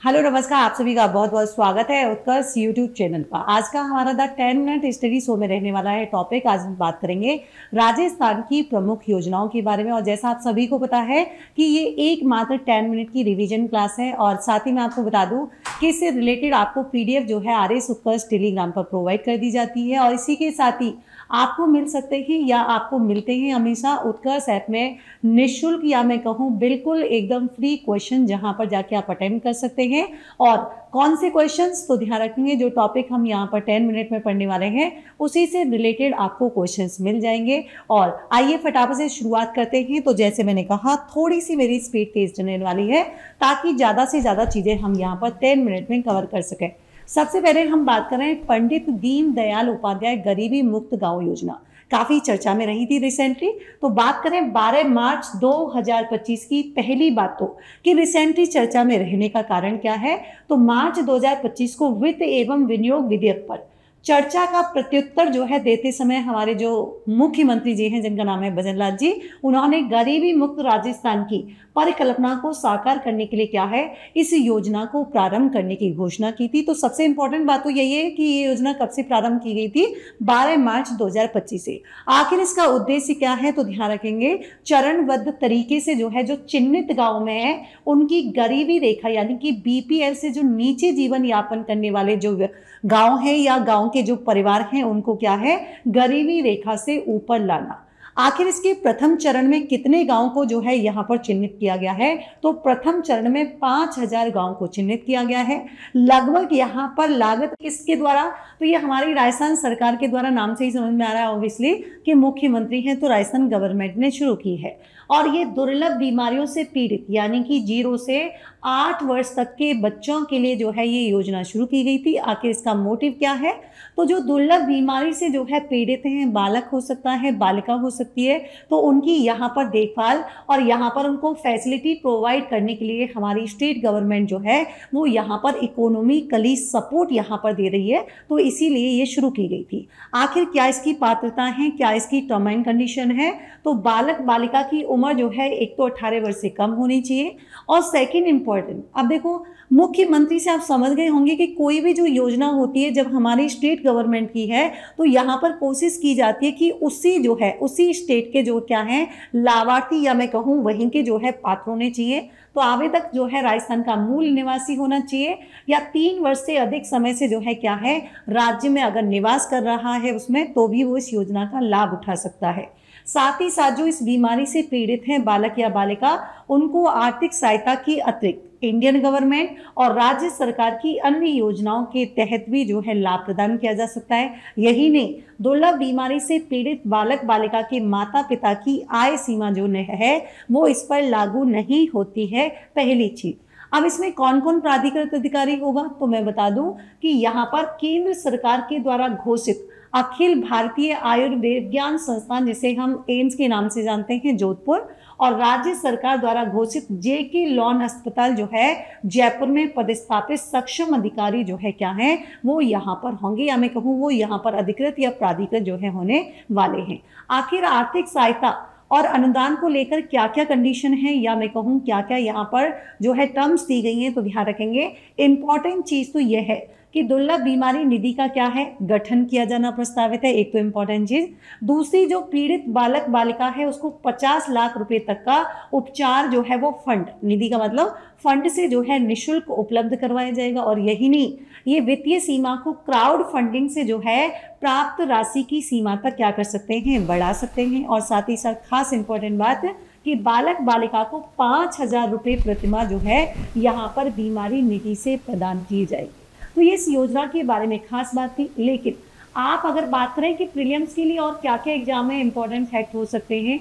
Hello नमस्कार, आप सभी का बहुत बहुत स्वागत है उत्कर्ष यूट्यूब चैनल पर। आज का हमारा द 10 मिनट स्टडी शो में रहने वाला है टॉपिक। आज हम बात करेंगे राजस्थान की प्रमुख योजनाओं के बारे में। और जैसा आप सभी को पता है कि ये एकमात्र 10 मिनट की रिवीजन क्लास है। और साथ ही मैं आपको बता दूं कि इससे रिलेटेड आपको पीडीएफ जो है आरएस उत्कर्ष टेलीग्राम पर प्रोवाइड कर दी जाती है। और इसी के साथ ही आपको मिल सकते हैं या आपको मिलते हैं हमेशा उत्कर्ष ऐप में निःशुल्क या मैं कहूँ बिल्कुल एकदम फ्री क्वेश्चन, जहां पर जाके आप अटेम्प्ट कर सकते हैं। और कौन से क्वेश्चंस, तो ध्यान रखेंगे जो टॉपिक हम यहाँ पर 10 मिनट में पढ़ने वाले हैं उसी से रिलेटेड आपको क्वेश्चंस मिल जाएंगे। और आइए फटाफट से शुरुआत करते हैं। तो जैसे मैंने कहा, थोड़ी सी मेरी स्पीड तेज चलने वाली है ताकि ज़्यादा से ज़्यादा चीज़ें हम यहाँ पर 10 मिनट में कवर कर सकें। सबसे पहले हम बात करें पंडित दीनदयाल उपाध्याय गरीबी मुक्त गांव योजना, काफी चर्चा में रही थी रिसेंटली। तो बात करें 12 मार्च 2025 की, पहली बात तो कि रिसेंटली चर्चा में रहने का कारण क्या है। तो मार्च 2025 को वित्त एवं विनियोग विधेयक पर चर्चा का प्रत्युत्तर जो है देते समय हमारे जो मुख्यमंत्री जी हैं, जिनका नाम है भजन लाल जी, उन्होंने गरीबी मुक्त राजस्थान की परिकल्पना को साकार करने के लिए क्या है, इस योजना को प्रारंभ करने की घोषणा की थी। तो सबसे इंपॉर्टेंट बात तो यही है कि ये योजना कब से प्रारंभ की गई थी, 12 मार्च 2025 से। आखिर इसका उद्देश्य क्या है, तो ध्यान रखेंगे चरणबद्ध तरीके से जो है, जो चिन्हित गांव में है उनकी गरीबी रेखा यानी कि बीपीएल से जो नीचे जीवन यापन करने वाले जो गांव है या गांव के जो परिवार हैं, उनको क्या है, गरीबी रेखा से ऊपर लाना। आखिर इसके प्रथम चरण में कितने गांव को जो है यहाँ पर चिन्हित किया गया है, तो प्रथम चरण में 5000 गांव को चिन्हित किया गया है। लगभग यहाँ पर लागत किसके द्वारा, तो ये हमारी राजस्थान सरकार के द्वारा, नाम से ही समझ में आ रहा है ऑब्वियसली कि मुख्यमंत्री हैं, तो राजस्थान गवर्नमेंट ने शुरू की है। और ये दुर्लभ बीमारियों से पीड़ित यानी कि 0 से 8 वर्ष तक के बच्चों के लिए जो है ये योजना शुरू की गई थी। आखिर इसका मोटिव क्या है, तो जो दुर्लभ बीमारी से जो है पीड़ित हैं, बालक हो सकता है, बालिका हो सकती है, तो उनकी यहाँ पर देखभाल और यहाँ पर उनको फैसिलिटी प्रोवाइड करने के लिए हमारी स्टेट गवर्नमेंट जो है वो यहाँ पर इकोनॉमिकली सपोर्ट यहाँ पर दे रही है। तो इसीलिए ये शुरू की गई थी। आखिर क्या इसकी पात्रता है, क्या इसकी टर्म एंड कंडीशन है, तो बालक बालिका की उम्र जो है एक तो 18 वर्ष से कम होनी चाहिए। और सेकंड इंपॉर्टेंट, अब देखो मुख्यमंत्री से आप समझ गए होंगे कि कोई भी जो योजना होती है जब हमारी स्टेट गवर्नमेंट की है, तो यहाँ पर कोशिश की जाती है कि उसी जो है उसी स्टेट के जो क्या है लाभार्थी या मैं कहूँ वहीं के जो है पात्र होने चाहिए। तो आवेदक जो है राजस्थान का मूल निवासी होना चाहिए या 3 वर्ष से अधिक समय से जो है क्या है राज्य में अगर निवास कर रहा है उसमें, तो भी वो इस योजना का लाभ उठा सकता है। साथ ही साथ जो इस बीमारी से पीड़ित हैं बालक या बालिका, उनको आर्थिक सहायता की अतिरिक्त इंडियन गवर्नमेंट और राज्य सरकार की अन्य योजनाओं के तहत भी जो है लाभ प्रदान किया जा सकता है। यही नहीं, दुर्लभ बीमारी से पीड़ित बालक बालिका के माता पिता की आय सीमा जो है वो इस पर लागू नहीं होती है, पहली चीज। अब इसमें कौन कौन प्राधिकृत अधिकारी होगा, तो मैं बता दूं कि यहाँ पर केंद्र सरकार के द्वारा घोषित अखिल भारतीय आयुर्विज्ञान संस्थान, जिसे हम एम्स के नाम से जानते हैं, जोधपुर, और राज्य सरकार द्वारा घोषित जेके लॉन अस्पताल जो है जयपुर में पदस्थापित सक्षम अधिकारी जो है क्या है वो यहाँ पर होंगे, या मैं कहूँ वो यहाँ पर अधिकृत या प्राधिकृत जो है होने वाले हैं। आखिर आर्थिक सहायता और अनुदान को लेकर क्या क्या कंडीशन है, या मैं कहूँ क्या क्या यहाँ पर जो है टर्म्स दी गई हैं, तो ध्यान रखेंगे। इंपॉर्टेंट चीज तो यह है कि दुर्लभ बीमारी निधि का क्या है, गठन किया जाना प्रस्तावित है, एक तो इंपॉर्टेंट चीज। दूसरी, जो पीड़ित बालक बालिका है उसको 50 लाख रुपए तक का उपचार जो है वो फंड, निधि का मतलब फंड से जो है निःशुल्क उपलब्ध करवाया जाएगा। और यही नहीं, ये वित्तीय सीमा को क्राउड फंडिंग से जो है प्राप्त राशि की सीमा तक क्या कर सकते हैं, बढ़ा सकते हैं। और साथ ही साथ खास इंपॉर्टेंट बात कि बालक बालिका को 5000 रुपये प्रतिमाह जो है यहाँ पर बीमारी निधि से प्रदान की जाएगी। तो ये इस योजना के बारे में खास बात थी। लेकिन आप अगर बात करें कि प्रीलिम्स के लिए और क्या क्या एग्जाम में इंपॉर्टेंट फैक्ट हो सकते हैं,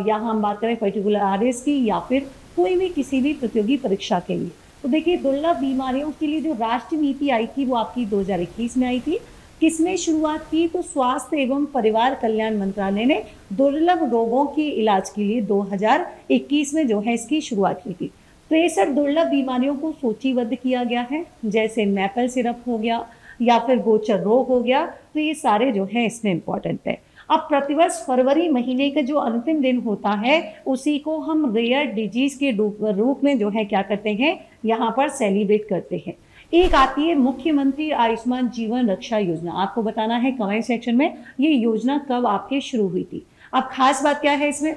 या हम बात करें पर्टिकुलर आरएस की या फिर कोई भी किसी भी प्रतियोगी परीक्षा के लिए, तो देखिए दुर्लभ बीमारियों के लिए जो राष्ट्रीय नीति आई थी वो आपकी 2021 में आई थी। किसने शुरुआत की, तो स्वास्थ्य एवं परिवार कल्याण मंत्रालय ने दुर्लभ रोगों के इलाज के लिए 2021 में जो है इसकी शुरुआत की थी। 63 दुर्लभ बीमारियों को सूचीबद्ध किया गया है, जैसे मैपल सिरप हो गया या फिर गोचर रोग हो गया, तो ये सारे जो है इसमें इंपॉर्टेंट है। अब प्रतिवर्ष फरवरी महीने का जो अंतिम दिन होता है उसी को हम रेयर डिजीज के रूप में जो है क्या करते हैं, यहाँ पर सेलिब्रेट करते हैं। एक आती है मुख्यमंत्री आयुष्मान जीवन रक्षा योजना। आपको बताना है कमेंट सेक्शन में ये योजना कब आपके शुरू हुई थी। अब खास बात क्या है इसमें,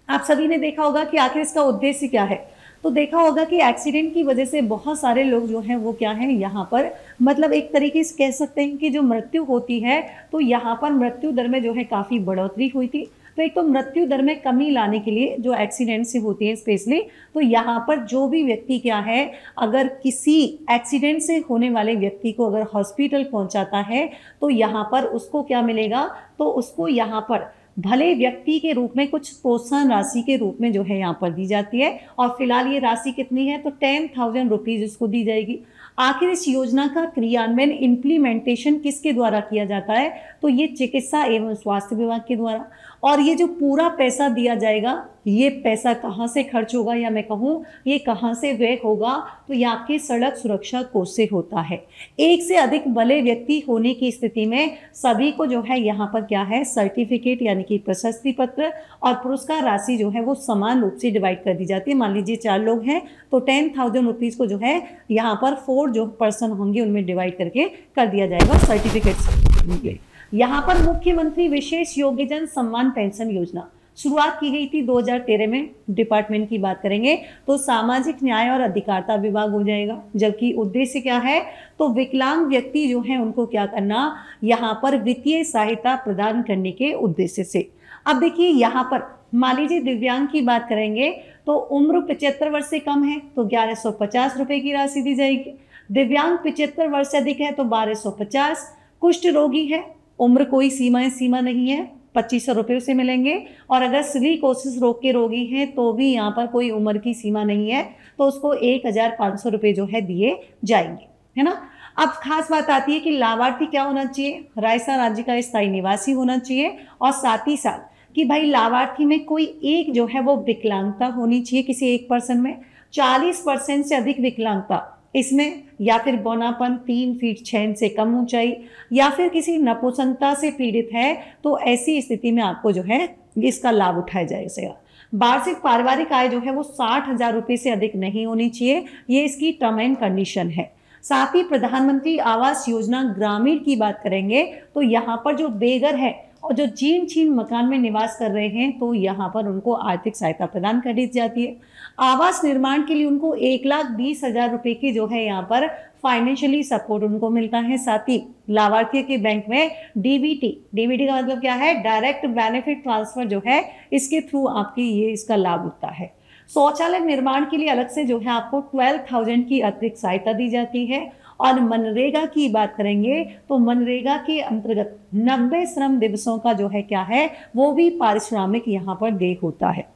आप सभी ने देखा होगा कि आखिर इसका उद्देश्य क्या है। तो देखा होगा कि एक्सीडेंट की वजह से बहुत सारे लोग जो हैं वो क्या हैं यहाँ पर, मतलब एक तरीके से कह सकते हैं कि जो मृत्यु होती है तो यहाँ पर मृत्यु दर में जो है काफ़ी बढ़ोतरी हुई थी। तो एक तो मृत्यु दर में कमी लाने के लिए जो एक्सीडेंट से होती है स्पेशली, तो यहाँ पर जो भी व्यक्ति क्या है, अगर किसी एक्सीडेंट से होने वाले व्यक्ति को अगर हॉस्पिटल पहुँचाता है तो यहाँ पर उसको क्या मिलेगा, तो उसको यहाँ पर भले व्यक्ति के रूप में कुछ प्रोत्साहन राशि के रूप में जो है यहाँ पर दी जाती है। और फिलहाल ये राशि कितनी है, तो 10,000 रुपीज़ इसको दी जाएगी। आखिर इस योजना का क्रियान्वयन इम्प्लीमेंटेशन किसके द्वारा किया जाता है, तो ये चिकित्सा एवं स्वास्थ्य विभाग के द्वारा। और ये जो पूरा पैसा दिया जाएगा, ये पैसा कहाँ से खर्च होगा, या मैं कहूँ ये कहाँ से व्यय होगा, तो ये आपके सड़क सुरक्षा कोष से होता है। एक से अधिक भले व्यक्ति होने की स्थिति में सभी को जो है यहाँ पर क्या है, सर्टिफिकेट यानी कि प्रशस्ति पत्र और पुरस्कार राशि जो है वो समान रूप से डिवाइड कर दी जाती है। मान लीजिए 4 लोग हैं तो 10,000 रुपीज़ को जो है यहाँ पर 4 जो पर्सन होंगे उनमें डिवाइड करके कर दिया जाएगा सर्टिफिकेट। यहाँ पर मुख्यमंत्री विशेष योग्यजन सम्मान पेंशन योजना शुरुआत की गई थी 2013 में। डिपार्टमेंट की बात करेंगे तो सामाजिक न्याय और अधिकारिता विभाग हो जाएगा। जबकि उद्देश्य क्या है, तो विकलांग व्यक्ति जो है उनको क्या करना, यहाँ पर वित्तीय सहायता प्रदान करने के उद्देश्य से। अब देखिए यहाँ पर मान लीजिए दिव्यांग की बात करेंगे तो उम्र 75 वर्ष से कम है तो 1150 रुपये की राशि दी जाएगी। दिव्यांग 75 वर्ष से अधिक है तो 1250। कुष्ठ रोगी है, उम्र कोई सीमा नहीं है, 2500 रुपये उसे मिलेंगे। और अगर सिलिकोसिस रोग के रोगी हैं तो भी यहाँ पर कोई उम्र की सीमा नहीं है तो उसको 1500 रुपये जो है दिए जाएंगे, है ना। अब खास बात आती है कि लाभार्थी क्या होना चाहिए, राजस्थान राज्य का स्थायी निवासी होना चाहिए। और साथ ही साथ कि भाई लाभार्थी में कोई एक जो है वो विकलांगता होनी चाहिए, किसी एक पर्सन में 40% से अधिक विकलांगता इसमें, या फिर बौनापन 3 फीट 6 इंच से कम ऊंचाई, या फिर किसी नपुंसकता से पीड़ित है तो ऐसी स्थिति में आपको जो है इसका लाभ उठाया जाएगा। वार्षिक पारिवारिक आय जो है वो 60,000 रुपये से अधिक नहीं होनी चाहिए, ये इसकी टर्म एंड कंडीशन है। साथ ही प्रधानमंत्री आवास योजना ग्रामीण की बात करेंगे तो यहाँ पर जो बेघर है और जो जीर्ण शीर्ण मकान में निवास कर रहे हैं तो यहाँ पर उनको आर्थिक सहायता प्रदान कर दी जाती है। आवास निर्माण के लिए उनको 1,20,000 रुपये की जो है यहाँ पर फाइनेंशियली सपोर्ट उनको मिलता है। साथ ही लाभार्थियों के बैंक में डीबीटी का मतलब क्या है, डायरेक्ट बेनिफिट ट्रांसफर जो है इसके थ्रू आपकी ये इसका लाभ होता है। शौचालय निर्माण के लिए अलग से जो है आपको 12,000 की अतिरिक्त सहायता दी जाती है। और मनरेगा की बात करेंगे तो मनरेगा के अंतर्गत 90 श्रम दिवसों का जो है क्या है वो भी पारिश्रमिक यहाँ पर दे होता है।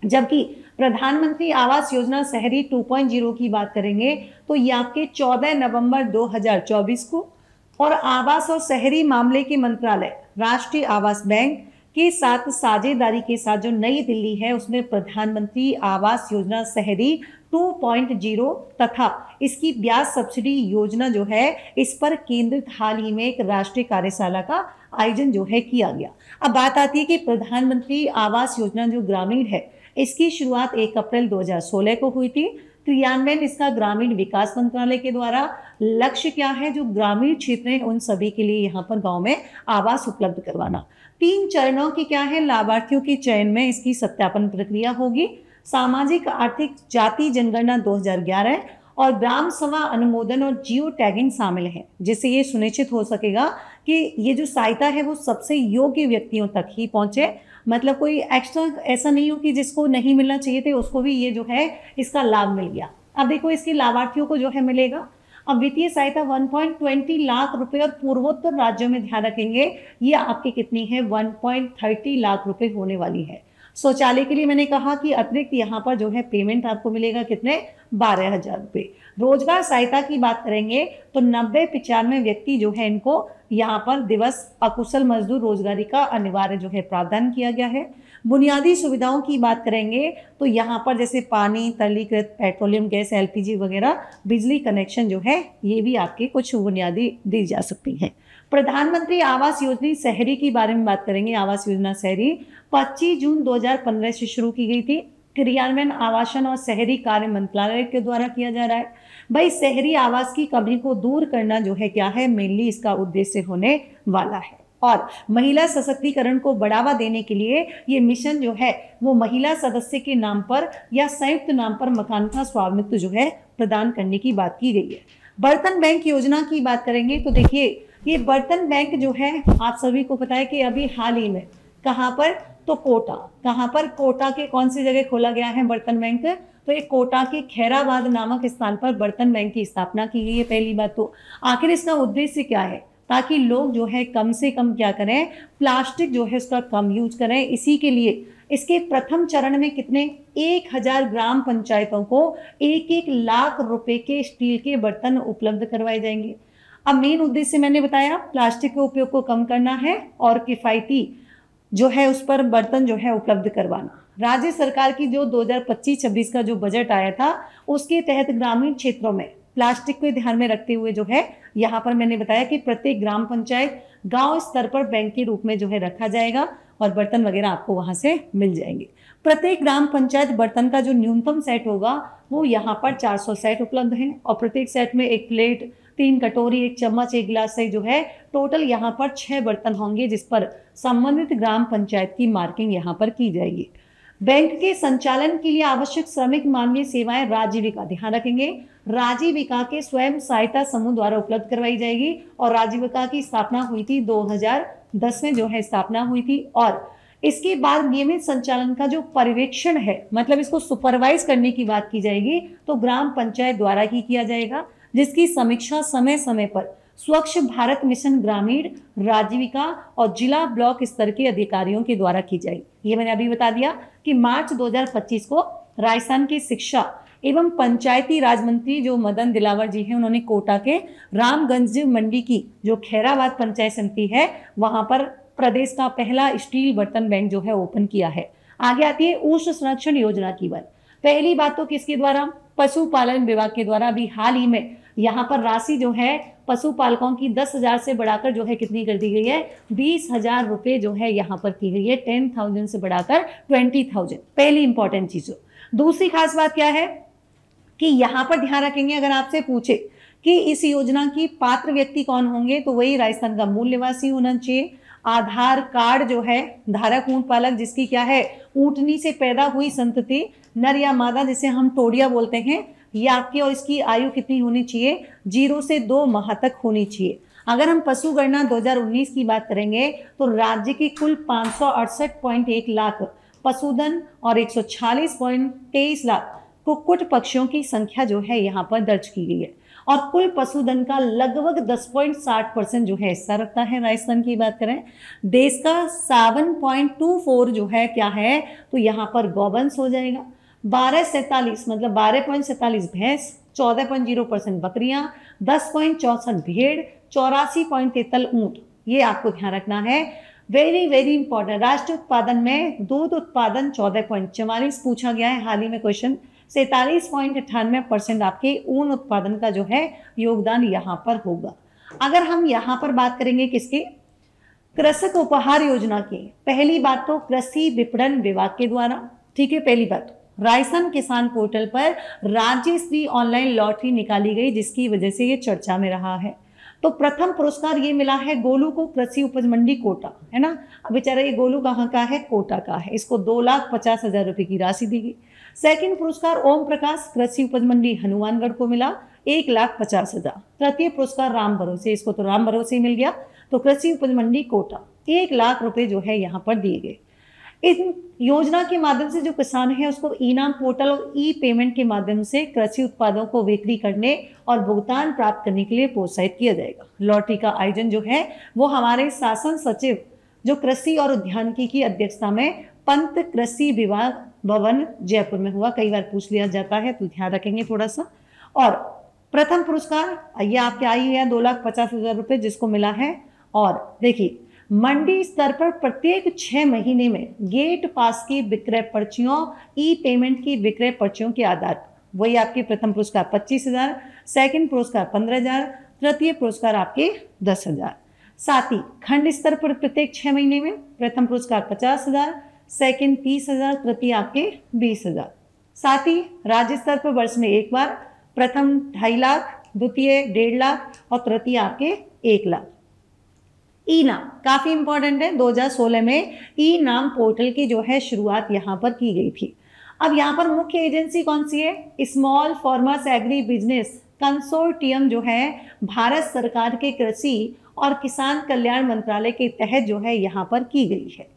जबकि प्रधानमंत्री आवास योजना शहरी 2.0 की बात करेंगे तो ये आपके 14 नवंबर 2024 को और आवास और शहरी मामले के मंत्रालय, राष्ट्रीय आवास बैंक के साथ साझेदारी के साथ जो नई दिल्ली है उसमें प्रधानमंत्री आवास योजना शहरी 2.0 तथा इसकी ब्याज सब्सिडी योजना जो है इस पर केंद्रित हाल ही में एक राष्ट्रीय कार्यशाला का आयोजन जो है किया गया। अब बात आती है कि प्रधानमंत्री आवास योजना जो ग्रामीण है इसकी शुरुआत 1 अप्रैल 2016 को हुई थी। क्रियान्वयन इसका ग्रामीण विकास मंत्रालय के द्वारा। लक्ष्य क्या है, जो ग्रामीण क्षेत्र हैं उन सभी के लिए यहाँ पर गांव में आवास उपलब्ध करवाना। 3 चरणों की क्या है, लाभार्थियों के चयन में इसकी सत्यापन प्रक्रिया होगी। सामाजिक आर्थिक जाति जनगणना 2011 और ग्राम सभा अनुमोदन और जियो टैगिंग शामिल है, जिससे ये सुनिश्चित हो सकेगा कि ये जो सहायता है वो सबसे योग्य व्यक्तियों तक ही पहुंचे। मतलब कोई एक्स्ट्रा ऐसा नहीं हो कि जिसको नहीं मिलना चाहिए थे उसको भी ये जो है इसका लाभ मिल गया। अब देखो इसके लाभार्थियों को जो है मिलेगा। अब वित्तीय सहायता 1.20 लाख रुपए और पूर्वोत्तर राज्यों में ध्यान रखेंगे ये आपकी कितनी है, 1.30 लाख रुपए होने वाली है। शौचालय के लिए मैंने कहा कि अतिरिक्त यहाँ पर जो है पेमेंट आपको मिलेगा कितने, 12,000 रुपये। रोजगार सहायता की बात करेंगे तो 90-95 व्यक्ति जो है इनको यहाँ पर दिवस अकुशल मजदूर रोजगारी का अनिवार्य जो है प्रावधान किया गया है। बुनियादी सुविधाओं की बात करेंगे तो यहाँ पर जैसे पानी, तरलीकृत पेट्रोलियम गैस, एलपीजी वगैरह, बिजली कनेक्शन जो है ये भी आपके कुछ बुनियादी दी जा सकती हैं। प्रधानमंत्री आवास योजना शहरी के बारे में बात करेंगे। आवास योजना शहरी 25 जून 2015 से शुरू की गई थी। क्रियान्वयन आवासन और शहरी कार्य मंत्रालय के द्वारा किया जा रहा है। भाई शहरी आवास की कमी को दूर करना जो है क्या है, मेनली इसका उद्देश्य होने वाला है। और महिला सशक्तिकरण को बढ़ावा देने के लिए ये मिशन जो है वो महिला सदस्य के नाम पर या संयुक्त नाम पर मकान का स्वामित्व जो है प्रदान करने की बात की गई है। बर्तन बैंक योजना की बात करेंगे तो देखिए ये बर्तन बैंक जो है आप सभी को पता है कि अभी हाल ही में कहाँ पर, तो कोटा, कहाँ पर, कोटा के कौन सी जगह खोला गया है बर्तन बैंक, तो ये कोटा के खैराबाद नामक स्थान पर बर्तन बैंक की स्थापना की गई है। पहली बात तो आखिर इसका उद्देश्य क्या है, ताकि लोग जो है कम से कम क्या करें, प्लास्टिक जो है उसका कम यूज करें। इसी के लिए इसके प्रथम चरण में कितने 1000 ग्राम पंचायतों को 1-1 लाख रुपए के स्टील के बर्तन उपलब्ध करवाए जाएंगे। अब मेन उद्देश्य मैंने बताया प्लास्टिक के उपयोग को कम करना है और किफायती जो है उस पर बर्तन जो है उपलब्ध करवाना। राज्य सरकार की जो 2025-26 का जो बजट आया था उसके तहत ग्रामीण क्षेत्रों में प्लास्टिक को ध्यान में रखते हुए जो है यहाँ पर मैंने बताया कि प्रत्येक ग्राम पंचायत गांव स्तर पर बैंक के रूप में जो है रखा जाएगा और बर्तन वगैरह आपको वहां से मिल जाएंगे। प्रत्येक ग्राम पंचायत बर्तन का जो न्यूनतम सेट होगा वो यहाँ पर 400 सेट उपलब्ध हैं और प्रत्येक सेट में 1 प्लेट, 3 कटोरी, 1 चम्मच, 1 गिलास से जो है टोटल यहाँ पर 6 बर्तन होंगे जिस पर संबंधित ग्राम पंचायत की मार्किंग यहाँ पर की जाएगी। बैंक के संचालन के लिए आवश्यक श्रमिक मानवीय सेवाएं राजीविका, ध्यान रखेंगे, राजीविका के स्वयं सहायता समूह द्वारा उपलब्ध करवाई जाएगी। और राजीविका की स्थापना हुई थी 2010 में जो है स्थापना हुई थी। और इसके बाद नियमित संचालन का जो पर्यवेक्षण है, मतलब इसको सुपरवाइज करने की बात की जाएगी तो ग्राम पंचायत द्वारा ही किया जाएगा, जिसकी समीक्षा समय समय पर स्वच्छ भारत मिशन ग्रामीण, राजीविका और जिला ब्लॉक स्तर के अधिकारियों के द्वारा की जाएगी। ये मैंने अभी बता दिया कि मार्च 2025 को राजस्थान के शिक्षा एवं पंचायती राज मंत्री जो मदन दिलावर जी हैं उन्होंने कोटा के रामगंज मंडी की जो खैराबाद पंचायत समिति है वहां पर प्रदेश का पहला स्टील बर्तन बैंक जो है ओपन किया है। आगे आती है उष्ण संरक्षण योजना की बात। पहली बात तो किसके द्वारा, पशुपालन विभाग के द्वारा अभी हाल ही में यहाँ पर राशि जो है पशुपालकों की 10,000 से बढ़ाकर जो है कितनी कर दी गई है, 20,000 रुपए जो है यहाँ पर की गई है, 10,000 से बढ़ाकर 20,000। पहली इंपॉर्टेंट चीज। दूसरी खास बात क्या है कि यहाँ पर ध्यान रखेंगे, अगर आपसे पूछे कि इस योजना की पात्र व्यक्ति कौन होंगे तो वही राजस्थान का मूल निवासी होना चाहिए। आधार कार्ड जो है धारक ऊंट पालक जिसकी क्या है ऊंटनी से पैदा हुई संतति, नर या मादा जिसे हम टोडिया बोलते हैं, ये आपकी और इसकी आयु कितनी होनी चाहिए, 0 से 2 माह तक होनी चाहिए। अगर हम पशु गणना 2019 की बात करेंगे तो राज्य की कुल 568.1 लाख पशुधन और 146.23 लाख कुक्कुट पक्षियों की संख्या जो है यहाँ पर दर्ज की गई है। और कुल पशुधन का लगभग 10.60% जो है हिस्सा रखता है राजस्थान की बात करें। देश का 7.24 जो है क्या है तो यहाँ पर गौवंश हो जाएगा। 12.47 मतलब 12.47 भैंस, 14.0% बकरियां, 10.64 भेड़, 84.43 ऊंट, ये आपको ध्यान रखना है। Very very important. राष्ट्रीय उत्पादन में दूध उत्पादन 14.44 पूछा गया है हाल ही में क्वेश्चन। 47.98% आपके ऊन उत्पादन का जो है योगदान यहाँ पर होगा। अगर हम यहाँ पर बात करेंगे किसके, कृषक उपहार योजना की, पहली बात तो कृषि विपणन विभाग के द्वारा, ठीक है। पहली बात राजस्थान किसान पोर्टल पर राज्य स्तरीय ऑनलाइन लॉटरी निकाली गई जिसकी वजह से ये चर्चा में रहा है। तो प्रथम पुरस्कार ये मिला है गोलू को, कृषि उपज मंडी कोटा, है ना। अब बेचारा ये गोलू कहाँ का है, कोटा का है, इसको 2,50,000 रुपए की राशि दी गई। सेकंड पुरस्कार ओम प्रकाश, कृषि उपज मंडी हनुमानगढ़ को मिला 1,50,000। तृतीय पुरस्कार राम भरोसे, इसको तो राम भरोसे मिल गया, तो कृषि उपज मंडी कोटा 1 लाख रुपए जो है यहाँ पर दिए गए। इन योजना के माध्यम से जो किसान है उसको इनाम पोर्टल और ई पेमेंट के माध्यम से कृषि उत्पादों को बिक्री करने और भुगतान प्राप्त करने के लिए प्रोत्साहित किया जाएगा। लॉटरी का आयोजन जो है वो हमारे शासन सचिव जो कृषि और उद्यानिकी की अध्यक्षता में पंत कृषि विभाग भवन जयपुर में हुआ। कई बार पूछ लिया जाता है तो ध्यान रखेंगे थोड़ा सा। और प्रथम पुरस्कार ये आपके आई है 2,50,000 रुपए जिसको मिला है। और देखिए मंडी स्तर पर प्रत्येक 6 महीने में गेट पास की विक्रय पर्चियों, ई पेमेंट की विक्रय पर्चियों के आधार पर वही आपके प्रथम पुरस्कार 25,000, सेकंड पुरस्कार 15,000, तृतीय पुरस्कार आपके 10,000। साथ ही खंड स्तर पर प्रत्येक 6 महीने में प्रथम पुरस्कार 50,000, सेकंड 30,000, तृतीय आपके 20,000। साथ ही राज्य स्तर पर वर्ष में एक बार प्रथम 2.5 लाख, द्वितीय 1.5 लाख और तृतीय आपके 1 लाख। ई नाम काफी इंपॉर्टेंट है। 2016 में ई नाम पोर्टल की जो है शुरुआत यहाँ पर की गई थी। अब यहाँ पर मुख्य एजेंसी कौन सी है? Small farmers agri business consortium जो है भारत सरकार के कृषि और किसान कल्याण मंत्रालय के तहत जो है यहाँ पर की गई है।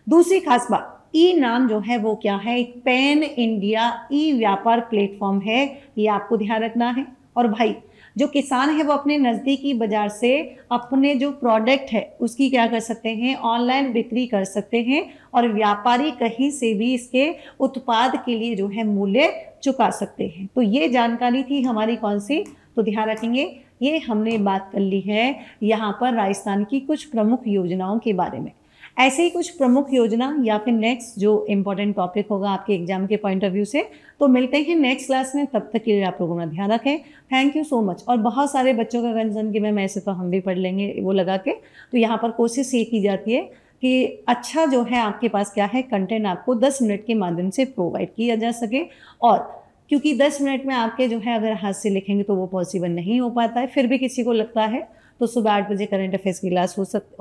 दूसरी खास बात, ई नाम जो है वो क्या है? एक पैन इंडिया ई व्यापार प्लेटफॉर्म है, ये आपको ध्यान रखना है। और भाई जो किसान है वो अपने नज़दीकी बाजार से अपने जो प्रोडक्ट है उसकी क्या कर सकते हैं? ऑनलाइन बिक्री कर सकते हैं और व्यापारी कहीं से भी इसके उत्पाद के लिए जो है मूल्य चुका सकते हैं। तो ये जानकारी थी हमारी कौन सी, तो ध्यान रखेंगे। ये हमने बात कर ली है यहाँ पर राजस्थान की कुछ प्रमुख योजनाओं के बारे में। ऐसे ही कुछ प्रमुख योजना या फिर नेक्स्ट जो इम्पोर्टेंट टॉपिक होगा आपके एग्जाम के पॉइंट ऑफ व्यू से, तो मिलते हैं नेक्स्ट क्लास में। तब तक के लिए आप लोगों का ध्यान रखें। Thank you so much. और बहुत सारे बच्चों का कंसर्न कि मैम ऐसे तो हम भी पढ़ लेंगे वो लगा के, तो यहाँ पर कोशिश ये की जाती है कि अच्छा जो है आपके पास क्या है कंटेंट आपको 10 मिनट के माध्यम से प्रोवाइड किया जा सके। और क्योंकि 10 मिनट में आपके जो है अगर हाथ से लिखेंगे तो वो पॉसिबल नहीं हो पाता है, फिर भी किसी को लगता है तो सुबह 8 बजे करंट अफेयर्स की क्लास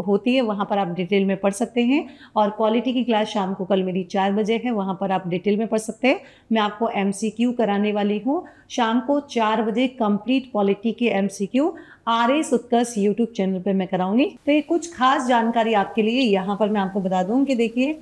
होती है, वहाँ पर आप डिटेल में पढ़ सकते हैं। और पॉलिटी की क्लास शाम को कल मेरी 4 बजे है, वहाँ पर आप डिटेल में पढ़ सकते हैं। मैं आपको MCQ कराने वाली हूँ शाम को 4 बजे, कंप्लीट पॉलिटी के MCQ RS उत्कर्ष यूट्यूब चैनल पर मैं कराऊंगी। तो ये कुछ खास जानकारी आपके लिए यहाँ पर मैं आपको बता दूँ कि देखिए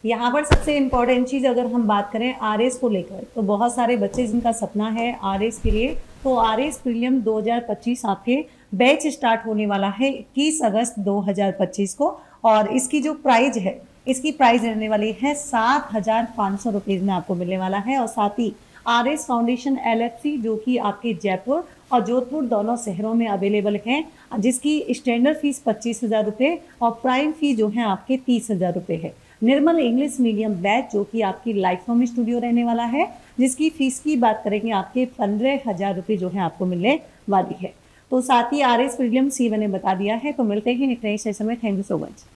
यहाँ पर सबसे इम्पॉर्टेंट चीज़ अगर हम बात करें RS को लेकर, तो बहुत सारे बच्चे जिनका सपना है RS के लिए, तो RS प्रीलियम 2025 आपके बैच स्टार्ट होने वाला है 21 अगस्त 2025 को। और इसकी जो प्राइज है, इसकी प्राइस रहने वाली है 7,500 रुपीज़ में आपको मिलने वाला है। और साथ ही RS फाउंडेशन LFC जो कि आपके जयपुर और जोधपुर दोनों शहरों में अवेलेबल है, जिसकी स्टैंडर्ड फीस 25,000 रुपये और प्राइम फी जो है आपके 30,000 रुपये है। निर्मल इंग्लिश मीडियम बैच जो कि आपकी लाइफ फॉर्म स्टूडियो रहने वाला है, जिसकी फीस की बात करेंगे आपके 15,000 रुपये जो है आपको मिलने वाली है। तो साथ ही RS प्रीलियम C मैंने बता दिया है। तो मिलते हैं एक नए सेशन में। Thank you so much.